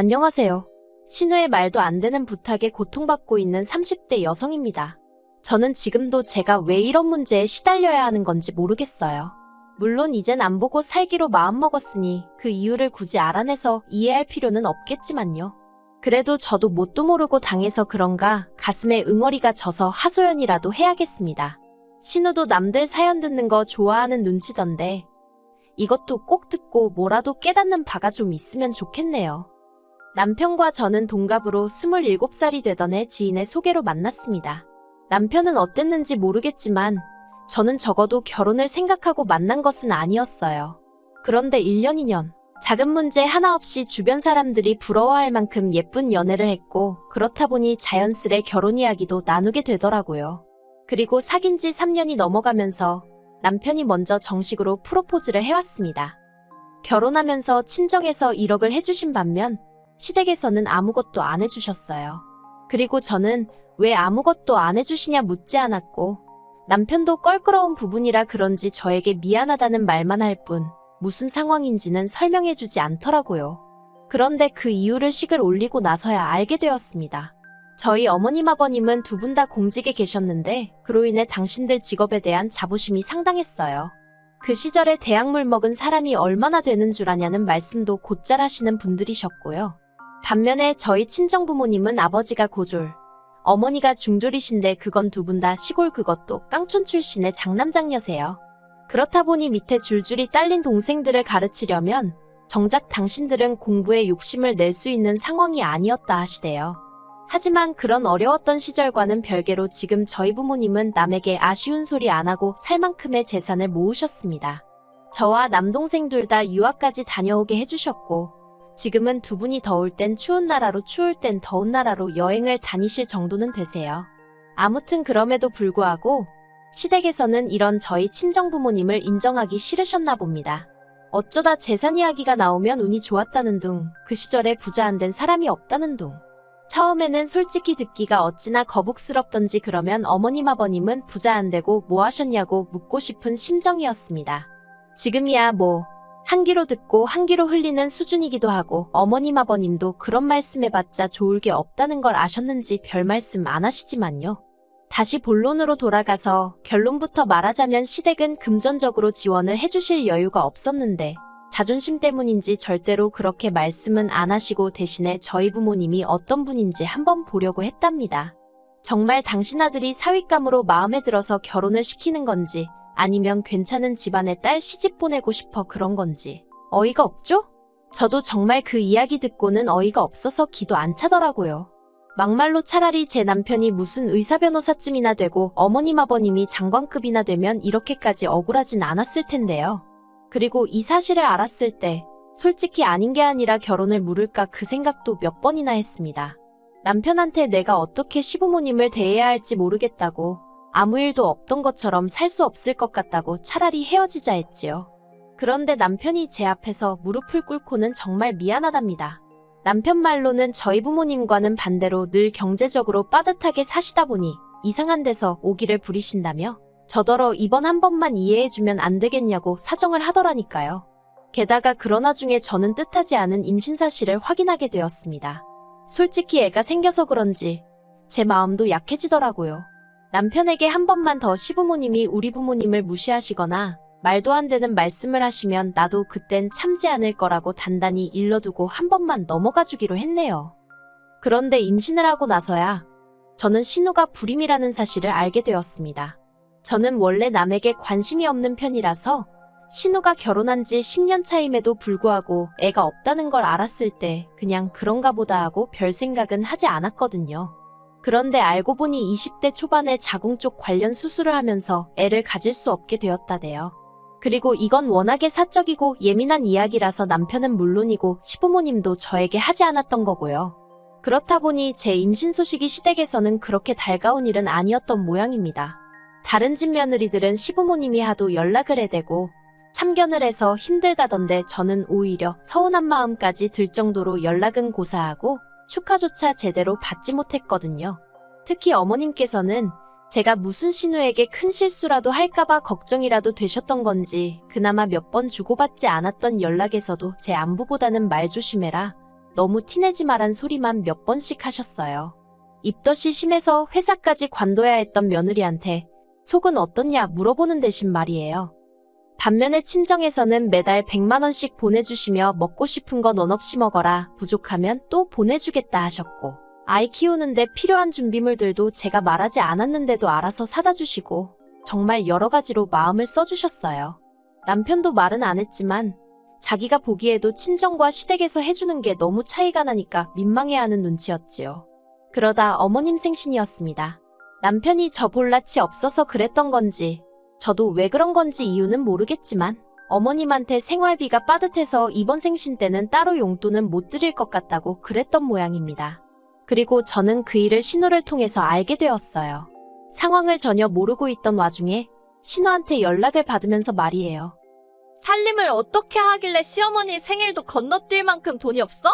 안녕하세요. 신우의 말도 안 되는 부탁에 고통받고 있는 30대 여성입니다. 저는 지금도 제가 왜 이런 문제에 시달려야 하는 건지 모르겠어요. 물론 이젠 안 보고 살기로 마음먹었으니 그 이유를 굳이 알아내서 이해할 필요는 없겠지만요. 그래도 저도 뭣도 모르고 당해서 그런가 가슴에 응어리가 져서 하소연이라도 해야겠습니다. 신우도 남들 사연 듣는 거 좋아하는 눈치던데 이것도 꼭 듣고 뭐라도 깨닫는 바가 좀 있으면 좋겠네요. 남편과 저는 동갑으로 27살이 되던 해 지인의 소개로 만났습니다. 남편은 어땠는지 모르겠지만 저는 적어도 결혼을 생각하고 만난 것은 아니었어요. 그런데 1년 2년 작은 문제 하나 없이 주변 사람들이 부러워할 만큼 예쁜 연애를 했고 그렇다 보니 자연스레 결혼 이야기도 나누게 되더라고요. 그리고 사귄 지 3년이 넘어가면서 남편이 먼저 정식으로 프로포즈를 해왔습니다. 결혼하면서 친정에서 1억을 해주신 반면 시댁에서는 아무것도 안 해주셨어요. 그리고 저는 왜 아무것도 안 해주시냐 묻지 않았고 남편도 껄끄러운 부분이라 그런지 저에게 미안하다는 말만 할 뿐 무슨 상황인지는 설명해주지 않더라고요. 그런데 그 이유를 식을 올리고 나서야 알게 되었습니다. 저희 어머님 아버님은 두 분 다 공직에 계셨는데 그로 인해 당신들 직업에 대한 자부심이 상당했어요. 그 시절에 대학물 먹은 사람이 얼마나 되는 줄 아냐는 말씀도 곧잘 하시는 분들이셨고요. 반면에 저희 친정부모님은 아버지가 고졸, 어머니가 중졸이신데 그건 두 분 다 시골 그것도 깡촌 출신의 장남장녀세요. 그렇다 보니 밑에 줄줄이 딸린 동생들을 가르치려면 정작 당신들은 공부에 욕심을 낼 수 있는 상황이 아니었다 하시대요. 하지만 그런 어려웠던 시절과는 별개로 지금 저희 부모님은 남에게 아쉬운 소리 안 하고 살 만큼의 재산을 모으셨습니다. 저와 남동생 둘 다 유학까지 다녀오게 해주셨고 지금은 두 분이 더울 땐 추운 나라로 추울 땐 더운 나라로 여행을 다니실 정도는 되세요. 아무튼 그럼에도 불구하고 시댁에서는 이런 저희 친정부모님을 인정하기 싫으셨나 봅니다. 어쩌다 재산 이야기가 나오면 운이 좋았다는 둥, 그 시절에 부자 안 된 사람이 없다는 둥. 처음에는 솔직히 듣기가 어찌나 거북스럽던지 그러면 어머님 아버님은 부자 안 되고 뭐 하셨냐고 묻고 싶은 심정이었습니다. 지금이야 뭐 한 귀로 듣고 한 귀로 흘리는 수준이기도 하고 어머님 아버님도 그런 말씀해봤자 좋을 게 없다는 걸 아셨는지 별 말씀 안 하시지만요. 다시 본론으로 돌아가서 결론부터 말하자면 시댁은 금전적으로 지원을 해주실 여유가 없었는데 자존심 때문인지 절대로 그렇게 말씀은 안 하시고 대신에 저희 부모님이 어떤 분인지 한번 보려고 했답니다. 정말 당신 아들이 사윗감으로 마음에 들어서 결혼을 시키는 건지 아니면 괜찮은 집안의 딸 시집 보내고 싶어 그런 건지 어이가 없죠? 저도 정말 그 이야기 듣고는 어이가 없어서 기도 안 차더라고요. 막말로 차라리 제 남편이 무슨 의사 변호사쯤이나 되고 어머님 아버님이 장관급이나 되면 이렇게까지 억울하진 않았을 텐데요. 그리고 이 사실을 알았을 때 솔직히 아닌 게 아니라 결혼을 물을까 그 생각도 몇 번이나 했습니다. 남편한테 내가 어떻게 시부모님을 대해야 할지 모르겠다고 아무 일도 없던 것처럼 살 수 없을 것 같다고 차라리 헤어지자 했지요. 그런데 남편이 제 앞에서 무릎을 꿇고는 정말 미안하답니다. 남편 말로는 저희 부모님과는 반대로 늘 경제적으로 빠듯하게 사시다 보니 이상한 데서 오기를 부리신다며 저더러 이번 한 번만 이해해주면 안 되겠냐고 사정을 하더라니까요. 게다가 그런 와중에 저는 뜻하지 않은 임신 사실을 확인하게 되었습니다. 솔직히 애가 생겨서 그런지 제 마음도 약해지더라고요. 남편에게 한 번만 더 시부모님이 우리 부모님을 무시하시거나 말도 안 되는 말씀을 하시면 나도 그땐 참지 않을 거라고 단단히 일러두고 한 번만 넘어가 주기로 했네요. 그런데 임신을 하고 나서야 저는 신우가 불임이라는 사실을 알게 되었습니다. 저는 원래 남에게 관심이 없는 편이라서 신우가 결혼한 지 10년 차임에도 불구하고 애가 없다는 걸 알았을 때 그냥 그런가 보다 하고 별 생각은 하지 않았거든요. 그런데 알고 보니 20대 초반에 자궁 쪽 관련 수술을 하면서 애를 가질 수 없게 되었다네요. 그리고 이건 워낙에 사적이고 예민한 이야기라서 남편은 물론이고 시부모님도 저에게 하지 않았던 거고요. 그렇다 보니 제 임신 소식이 시댁에서는 그렇게 달가운 일은 아니었던 모양입니다. 다른 집 며느리들은 시부모님이 하도 연락을 해대고 참견을 해서 힘들다던데 저는 오히려 서운한 마음까지 들 정도로 연락은 고사하고 축하조차 제대로 받지 못했거든요. 특히 어머님께서는 제가 무슨 신우에게 큰 실수라도 할까봐 걱정이라도 되셨던 건지 그나마 몇 번 주고받지 않았던 연락에서도 제 안부보다는 말 조심해라. 너무 티내지 말란 소리만 몇 번씩 하셨어요. 입덧이 심해서 회사까지 관둬야 했던 며느리한테 속은 어떻냐 물어보는 대신 말이에요. 반면에 친정에서는 매달 100만 원씩 보내주시며 먹고 싶은 거 넌 없이 먹어라, 부족하면 또 보내주겠다 하셨고, 아이 키우는데 필요한 준비물들도 제가 말하지 않았는데도 알아서 사다 주시고 정말 여러 가지로 마음을 써주셨어요. 남편도 말은 안 했지만 자기가 보기에도 친정과 시댁에서 해주는 게 너무 차이가 나니까 민망해하는 눈치였지요. 그러다 어머님 생신이었습니다. 남편이 저 볼 낯이 없어서 그랬던 건지 저도 왜 그런 건지 이유는 모르겠지만 어머님한테 생활비가 빠듯해서 이번 생신 때는 따로 용돈은 못 드릴 것 같다고 그랬던 모양입니다. 그리고 저는 그 일을 신우를 통해서 알게 되었어요. 상황을 전혀 모르고 있던 와중에 신우한테 연락을 받으면서 말이에요. 살림을 어떻게 하길래 시어머니 생일도 건너뛸 만큼 돈이 없어?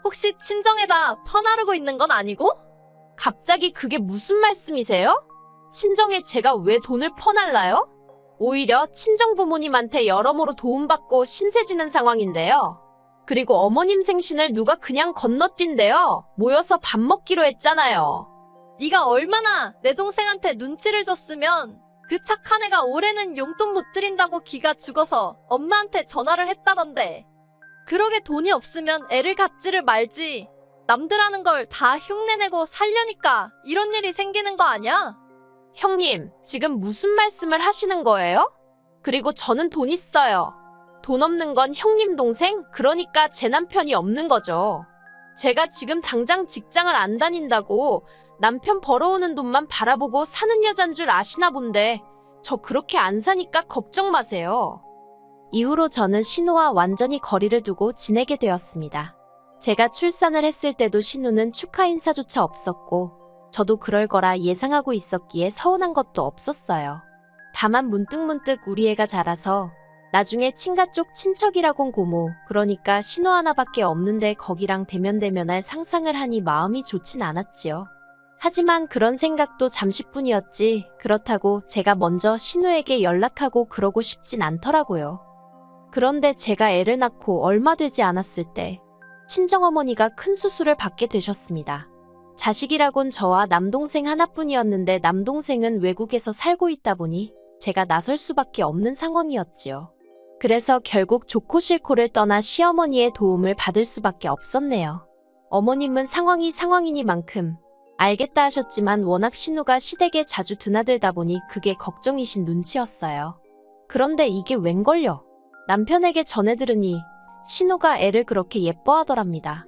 혹시 친정에다 퍼나르고 있는 건 아니고? 갑자기 그게 무슨 말씀이세요? 친정에 제가 왜 돈을 퍼날라요? 오히려 친정 부모님한테 여러모로 도움받고 신세지는 상황인데요. 그리고 어머님 생신을 누가 그냥 건너뛴대요. 모여서 밥 먹기로 했잖아요. 네가 얼마나 내 동생한테 눈치를 줬으면 그 착한 애가 올해는 용돈 못 드린다고 기가 죽어서 엄마한테 전화를 했다던데. 그러게 돈이 없으면 애를 갖지를 말지. 남들 하는 걸 다 흉내내고 살려니까 이런 일이 생기는 거 아니야? 형님, 지금 무슨 말씀을 하시는 거예요? 그리고 저는 돈 있어요. 돈 없는 건 형님 동생, 그러니까 제 남편이 없는 거죠. 제가 지금 당장 직장을 안 다닌다고 남편 벌어오는 돈만 바라보고 사는 여잔 줄 아시나 본데 저 그렇게 안 사니까 걱정 마세요. 이후로 저는 신우와 완전히 거리를 두고 지내게 되었습니다. 제가 출산을 했을 때도 신우는 축하 인사조차 없었고 저도 그럴 거라 예상하고 있었기에 서운한 것도 없었어요. 다만 문득문득 우리 애가 자라서 나중에 친가 쪽 친척이라곤 고모, 그러니까 신우 하나밖에 없는데 거기랑 대면대면할 상상을 하니 마음이 좋진 않았지요. 하지만 그런 생각도 잠시뿐이었지 그렇다고 제가 먼저 신우에게 연락하고 그러고 싶진 않더라고요. 그런데 제가 애를 낳고 얼마 되지 않았을 때 친정어머니가 큰 수술을 받게 되셨습니다. 자식이라곤 저와 남동생 하나뿐이었는데 남동생은 외국에서 살고 있다 보니 제가 나설 수밖에 없는 상황이었지요. 그래서 결국 좋고 싫고를 떠나 시어머니의 도움을 받을 수밖에 없었네요. 어머님은 상황이 상황이니만큼 알겠다 하셨지만 워낙 신우가 시댁에 자주 드나들다 보니 그게 걱정이신 눈치였어요. 그런데 이게 웬걸요? 남편에게 전해 들으니 신우가 애를 그렇게 예뻐하더랍니다.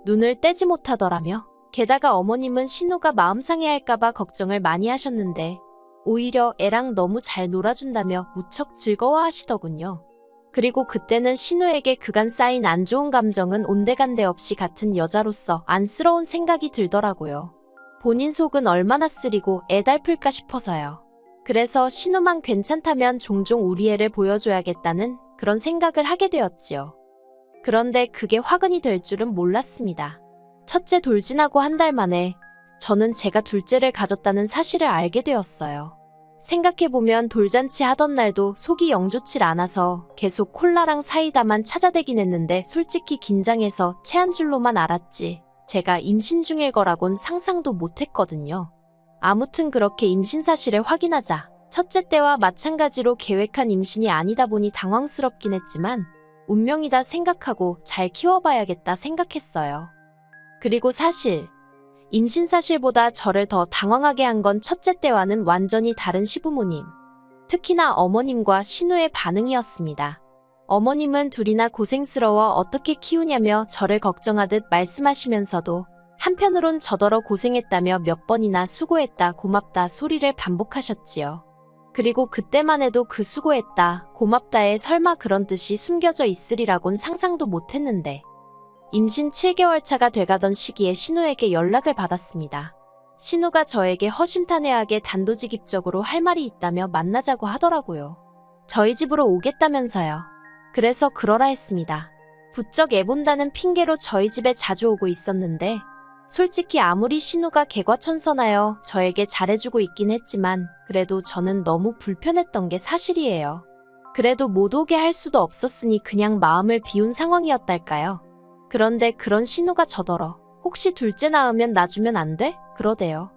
눈을 떼지 못하더라며. 게다가 어머님은 신우가 마음 상해할까봐 걱정을 많이 하셨는데 오히려 애랑 너무 잘 놀아준다며 무척 즐거워하시더군요. 그리고 그때는 신우에게 그간 쌓인 안 좋은 감정은 온데간데 없이 같은 여자로서 안쓰러운 생각이 들더라고요. 본인 속은 얼마나 쓰리고 애달플까 싶어서요. 그래서 신우만 괜찮다면 종종 우리 애를 보여줘야겠다는 그런 생각을 하게 되었지요. 그런데 그게 화근이 될 줄은 몰랐습니다. 첫째 돌진하고 한 달 만에 저는 제가 둘째를 가졌다는 사실을 알게 되었어요. 생각해보면 돌잔치 하던 날도 속이 영 좋질 않아서 계속 콜라랑 사이다만 찾아대긴 했는데 솔직히 긴장해서 체한 줄로만 알았지 제가 임신 중일 거라곤 상상도 못했거든요. 아무튼 그렇게 임신 사실을 확인하자 첫째 때와 마찬가지로 계획한 임신이 아니다 보니 당황스럽긴 했지만 운명이다 생각하고 잘 키워봐야겠다 생각했어요. 그리고 사실 임신 사실보다 저를 더 당황하게 한 건 첫째 때와는 완전히 다른 시부모님, 특히나 어머님과 신우의 반응이었습니다. 어머님은 둘이나 고생스러워 어떻게 키우냐며 저를 걱정하듯 말씀하시면서도 한편으론 저더러 고생했다며 몇 번이나 수고했다, 고맙다 소리를 반복하셨지요. 그리고 그때만 해도 그 수고했다, 고맙다에 설마 그런 뜻이 숨겨져 있으리라곤 상상도 못했는데 임신 7개월 차가 돼가던 시기에 신우에게 연락을 받았습니다. 신우가 저에게 허심탄회하게 단도직입적으로 할 말이 있다며 만나자고 하더라고요. 저희 집으로 오겠다면서요. 그래서 그러라 했습니다. 부쩍 애 본다는 핑계로 저희 집에 자주 오고 있었는데 솔직히 아무리 신우가 개과천선하여 저에게 잘해주고 있긴 했지만 그래도 저는 너무 불편했던 게 사실이에요. 그래도 못 오게 할 수도 없었으니 그냥 마음을 비운 상황이었달까요. 그런데 그런 신우가 저더러 혹시 둘째 낳으면 놔주면 안 돼? 그러대요.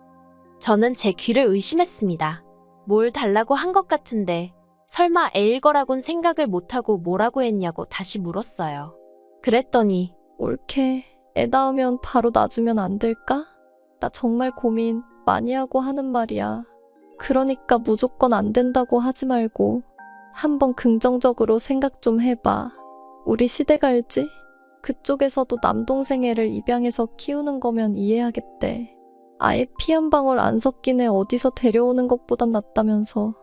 저는 제 귀를 의심했습니다. 뭘 달라고 한 것 같은데 설마 애일 거라곤 생각을 못하고 뭐라고 했냐고 다시 물었어요. 그랬더니 옳게 애 낳으면 바로 놔주면 안 될까? 나 정말 고민 많이 하고 하는 말이야. 그러니까 무조건 안 된다고 하지 말고 한번 긍정적으로 생각 좀 해봐. 우리 시댁 알지? 그쪽에서도 남동생 애를 입양해서 키우는 거면 이해하겠대. 아예 피 한 방울 안 섞인 애 어디서 데려오는 것보단 낫다면서.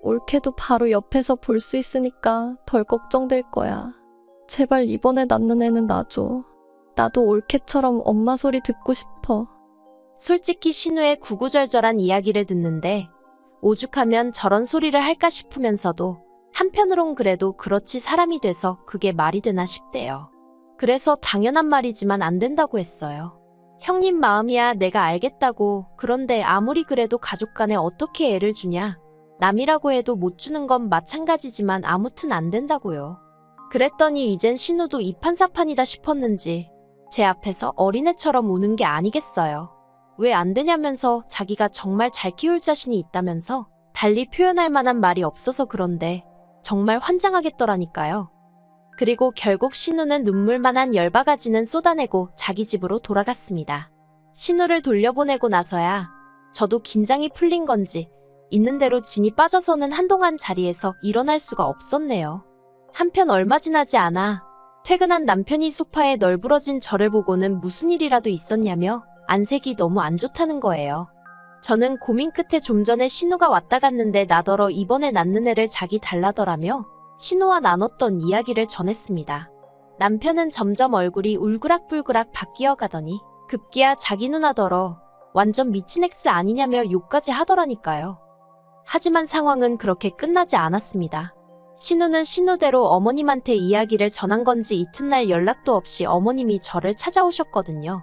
옳게도 바로 옆에서 볼 수 있으니까 덜 걱정될 거야. 제발 이번에 낳는 애는 놔줘. 나도 옳게처럼 엄마 소리 듣고 싶어. 솔직히 신우의 구구절절한 이야기를 듣는데 오죽하면 저런 소리를 할까 싶으면서도 한편으론 그래도 그렇지 사람이 돼서 그게 말이 되나 싶대요. 그래서 당연한 말이지만 안 된다고 했어요. 형님 마음이야 내가 알겠다고. 그런데 아무리 그래도 가족 간에 어떻게 애를 주냐. 남이라고 해도 못 주는 건 마찬가지지만 아무튼 안 된다고요. 그랬더니 이젠 신우도 이판사판이다 싶었는지 제 앞에서 어린애처럼 우는 게 아니겠어요. 왜 안 되냐면서 자기가 정말 잘 키울 자신이 있다면서 달리 표현할 만한 말이 없어서 그런데 정말 환장하겠더라니까요. 그리고 결국 신우는 눈물만한 10바가지는 쏟아내고 자기 집으로 돌아갔습니다. 신우를 돌려보내고 나서야 저도 긴장이 풀린 건지 있는 대로 진이 빠져서는 한동안 자리에서 일어날 수가 없었네요. 한편 얼마 지나지 않아 퇴근한 남편이 소파에 널브러진 저를 보고는 무슨 일이라도 있었냐며 안색이 너무 안 좋다는 거예요. 저는 고민 끝에 좀 전에 신우가 왔다 갔는데 나더러 이번에 낳는 애를 자기 달라더라며 신우와 나눴던 이야기를 전했습니다. 남편은 점점 얼굴이 울그락불그락 바뀌어 가더니 급기야 자기 누나더러 완전 미친 엑스 아니냐며 욕까지 하더라니까요. 하지만 상황은 그렇게 끝나지 않았습니다. 신우는 신우대로 어머님한테 이야기를 전한 건지 이튿날 연락도 없이 어머님이 저를 찾아오셨거든요.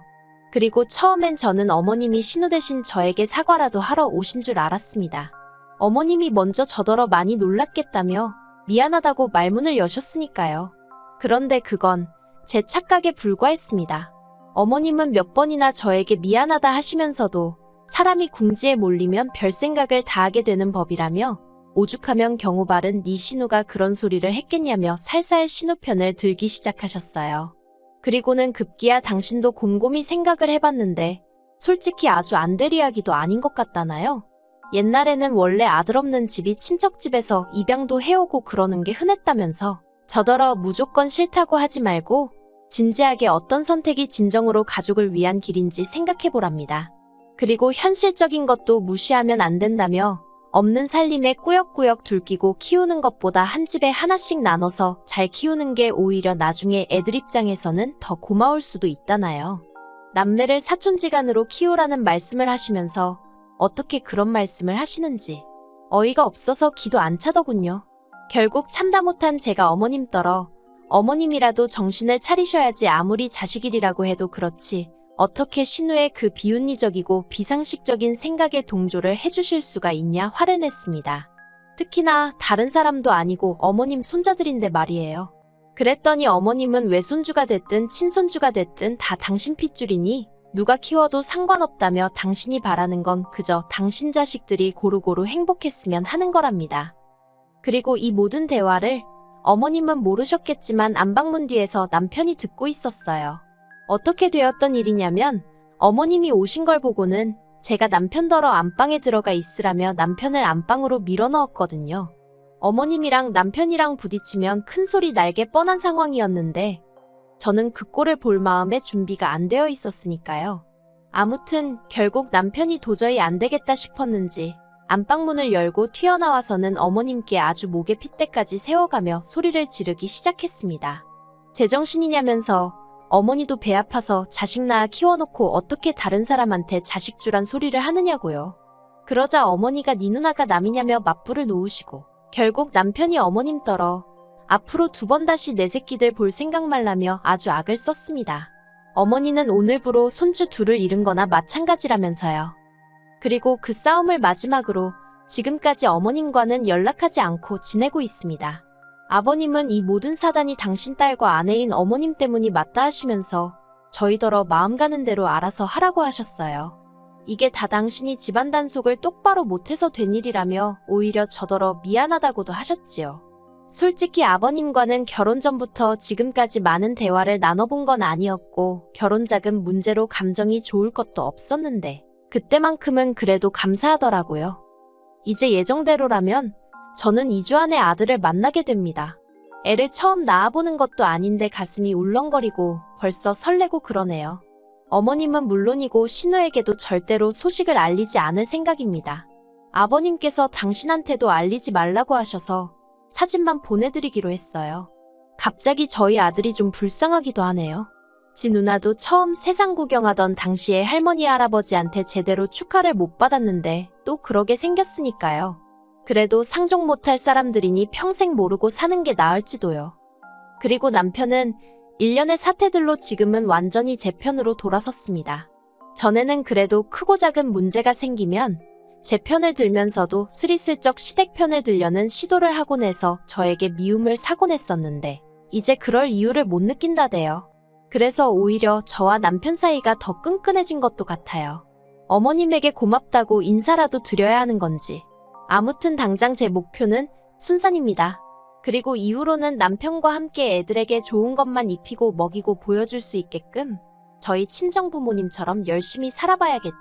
그리고 처음엔 저는 어머님이 신우 대신 저에게 사과라도 하러 오신 줄 알았습니다. 어머님이 먼저 저더러 많이 놀랐겠다며 미안하다고 말문을 여셨으니까요. 그런데 그건 제 착각에 불과했습니다. 어머님은 몇 번이나 저에게 미안하다 하시면서도 사람이 궁지에 몰리면 별 생각을 다 하게 되는 법이라며 오죽하면 경우 바른 네 신우가 그런 소리를 했겠냐며 살살 신우 편을 들기 시작하셨어요. 그리고는 급기야 당신도 곰곰이 생각을 해봤는데 솔직히 아주 안 될 이야기도 아닌 것 같다나요? 옛날에는 원래 아들 없는 집이 친척집에서 입양도 해오고 그러는 게 흔했다면서 저더러 무조건 싫다고 하지 말고 진지하게 어떤 선택이 진정으로 가족을 위한 길인지 생각해보랍니다. 그리고 현실적인 것도 무시하면 안 된다며 없는 살림에 꾸역꾸역 둘끼고 키우는 것보다 한 집에 하나씩 나눠서 잘 키우는 게 오히려 나중에 애들 입장에서는 더 고마울 수도 있다나요. 남매를 사촌지간으로 키우라는 말씀을 하시면서 어떻게 그런 말씀을 하시는지 어이가 없어서 기도 안 차더군요. 결국 참다 못한 제가 어머님 떨어 어머님이라도 정신을 차리셔야지. 아무리 자식이라고 해도 그렇지 어떻게 신우의 그 비윤리적이고 비상식적인 생각에 동조를 해주실 수가 있냐 화를 냈습니다. 특히나 다른 사람도 아니고 어머님 손자들인데 말이에요. 그랬더니 어머님은 외손주가 됐든 친손주가 됐든 다 당신 핏줄이니 누가 키워도 상관없다며 당신이 바라는 건 그저 당신 자식들이 고루고루 행복했으면 하는 거랍니다. 그리고 이 모든 대화를 어머님은 모르셨겠지만 안방문 뒤에서 남편이 듣고 있었어요. 어떻게 되었던 일이냐면 어머님이 오신 걸 보고는 제가 남편더러 안방에 들어가 있으라며 남편을 안방으로 밀어넣었거든요. 어머님이랑 남편이랑 부딪히면 큰 소리 날게 뻔한 상황이었는데 저는 그 꼴을 볼 마음의 준비가 안 되어 있었으니까요. 아무튼 결국 남편이 도저히 안 되겠다 싶었는지 안방문을 열고 튀어나와서는 어머님께 아주 목에 핏대까지 세워가며 소리를 지르기 시작했습니다. 제정신이냐면서 어머니도 배 아파서 자식 낳아 키워놓고 어떻게 다른 사람한테 자식 주란 소리를 하느냐고요. 그러자 어머니가 네 누나가 남이냐며 맞불을 놓으시고 결국 남편이 어머님 떨어 앞으로 2번 다시 내 새끼들 볼 생각 말라며 아주 악을 썼습니다. 어머니는 오늘부로 손주 둘을 잃은 거나 마찬가지라면서요. 그리고 그 싸움을 마지막으로 지금까지 어머님과는 연락하지 않고 지내고 있습니다. 아버님은 이 모든 사단이 당신 딸과 아내인 어머님 때문이 맞다 하시면서 저희더러 마음 가는 대로 알아서 하라고 하셨어요. 이게 다 당신이 집안 단속을 똑바로 못해서 된 일이라며 오히려 저더러 미안하다고도 하셨지요. 솔직히 아버님과는 결혼 전부터 지금까지 많은 대화를 나눠본 건 아니었고 결혼자금 문제로 감정이 좋을 것도 없었는데 그때만큼은 그래도 감사하더라고요. 이제 예정대로라면 저는 2주 안에 아들을 만나게 됩니다. 애를 처음 낳아보는 것도 아닌데 가슴이 울렁거리고 벌써 설레고 그러네요. 어머님은 물론이고 신우에게도 절대로 소식을 알리지 않을 생각입니다. 아버님께서 당신한테도 알리지 말라고 하셔서 사진만 보내드리기로 했어요. 갑자기 저희 아들이 좀 불쌍하기도 하네요. 지 누나도 처음 세상 구경하던 당시에 할머니 할아버지한테 제대로 축하를 못 받았는데 또 그러게 생겼으니까요. 그래도 상종 못할 사람들이니 평생 모르고 사는 게 나을지도요. 그리고 남편은 일련의 사태들로 지금은 완전히 제 편으로 돌아섰습니다. 전에는 그래도 크고 작은 문제가 생기면 제 편을 들면서도 스리슬쩍 시댁 편을 들려는 시도를 하곤 해서 저에게 미움을 사곤 했었는데 이제 그럴 이유를 못 느낀다대요. 그래서 오히려 저와 남편 사이가 더 끈끈해진 것도 같아요. 어머님에게 고맙다고 인사라도 드려야 하는 건지. 아무튼 당장 제 목표는 순산입니다. 그리고 이후로는 남편과 함께 애들에게 좋은 것만 입히고 먹이고 보여줄 수 있게끔 저희 친정부모님처럼 열심히 살아봐야겠지요.